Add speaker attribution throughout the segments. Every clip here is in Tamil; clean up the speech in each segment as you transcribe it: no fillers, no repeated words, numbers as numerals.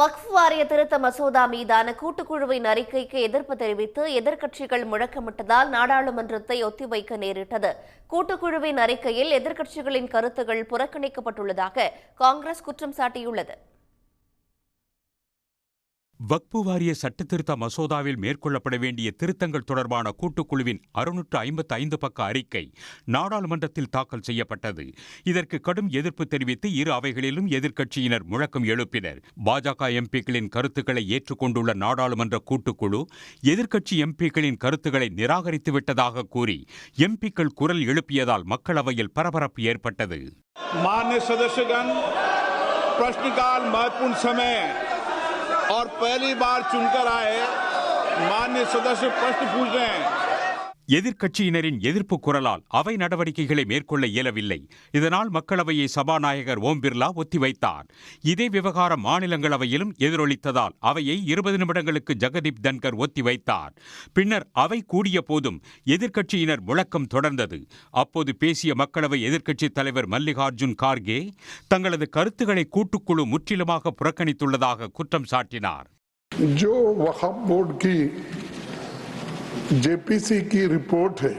Speaker 1: வக்ஃப் வாரிய திருத்த மசோதா மீதான கூட்டுக்குழுவின் அறிக்கைக்கு எதிர்ப்பு தெரிவித்து எதிர்க்கட்சிகள் முழக்கமிட்டதால் நாடாளுமன்றத்தை ஒத்திவைக்க நேரிட்டது. கூட்டுக்குழுவின் அறிக்கையில் எதிர்க்கட்சிகளின் கருத்துகள் புறக்கணிக்கப்பட்டுள்ளதாக காங்கிரஸ் குற்றம் சாட்டியுள்ளது.
Speaker 2: வக்ஃபு வாரிய சட்டத்திருத்த மசோதாவில் மேற்கொள்ளப்பட வேண்டிய திருத்தங்கள் தொடர்பான கூட்டுக்குழுவின் 655 பக்க அறிக்கை நாடாளுமன்றத்தில் தாக்கல் செய்யப்பட்டது. இதற்கு கடும் எதிர்ப்பு தெரிவித்து இரு அவைகளிலும் எதிர்க்கட்சியினர் முழக்கம் எழுப்பினர். பாஜக எம்பிக்களின் கருத்துக்களை ஏற்றுக்கொண்டுள்ள நாடாளுமன்ற கூட்டுக்குழு எதிர்க்கட்சி எம்பிக்களின் கருத்துக்களை நிராகரித்துவிட்டதாக கூறி எம்பிக்கள் குரல் எழுப்பியதால் மக்களவையில் பரபரப்பு ஏற்பட்டது.
Speaker 3: माननीय सदस्यगण, प्रश्नकाल महत्वपूर्ण समय और पहली बार चुनकर आए माननीय सदस्य प्रश्न पूछ रहे हैं.
Speaker 2: எதிர்க்கட்சியினரின் எதிர்ப்பு குரலால் அவை நடவடிக்கைகளை மேற்கொள்ள இயலவில்லை. இதனால் மக்களவையை சபாநாயகர் ஓம் பிர்லா ஒத்திவைத்தார். இதே விவகாரம் மாநிலங்களவையிலும் எதிரொலித்ததால் அவையை 20 நிமிடங்களுக்கு ஜெகதீப் தன்கர் ஒத்திவைத்தார். பின்னர் அவை கூடிய போதும் எதிர்க்கட்சியினர் முழக்கம் தொடர்ந்தது. அப்போது பேசிய மக்களவை எதிர்க்கட்சித் தலைவர் மல்லிகார்ஜுன் கார்கே தங்களது கருத்துக்களை கூட்டுக்குழு முற்றிலுமாக புறக்கணித்துள்ளதாக குற்றம் சாட்டினார்.
Speaker 4: जेपीसी की रिपोर्ट है,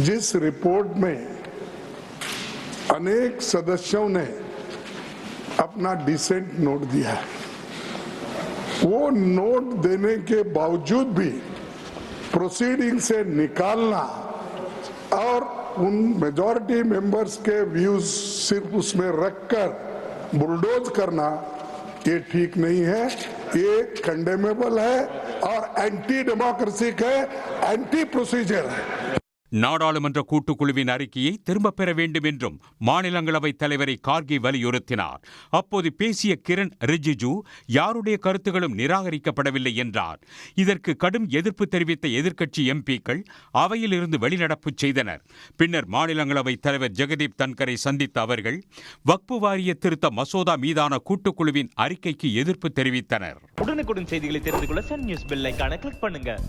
Speaker 4: जिस रिपोर्ट में अनेक सदस्यों ने अपना डिसेंट नोट दिया है, वो नोट देने के बावजूद भी प्रोसीडिंग से निकालना और उन मेजॉरिटी मेंबर्स के व्यूज सिर्फ उसमें रखकर बुलडोज करना ये ठीक नहीं है. ये कंडेमेबल है और एंटी डेमोक्रेसिक है, एंटी प्रोसीजर है.
Speaker 2: நாடாளுமன்ற கூட்டுக்குழுவின் அறிக்கையை திரும்பப் பெற வேண்டும் என்றும் மாநிலங்களவைத் தலைவரை கார்கே வலியுறுத்தினார். அப்போது பேசிய கிரண் ரிஜிஜு யாருடைய கருத்துகளும் நிராகரிக்கப்படவில்லை என்றார். இதற்கு கடும் எதிர்ப்பு தெரிவித்த எதிர்க்கட்சி எம்பிக்கள் அவையில் இருந்து வெளிநடப்பு செய்தனர். பின்னர் மாநிலங்களவைத் தலைவர் ஜெகதீப் தன்கரை சந்தித்த அவர்கள் வக்ஃபு வாரிய திருத்த மசோதா மீதான கூட்டுக்குழுவின் அறிக்கைக்கு எதிர்ப்பு தெரிவித்தனர்.
Speaker 5: உடனுக்குடன் செய்திகளை தெரிந்து கொள்ள சன் நியூஸ் பெல் ஐகானை கிளிக் பண்ணுங்க.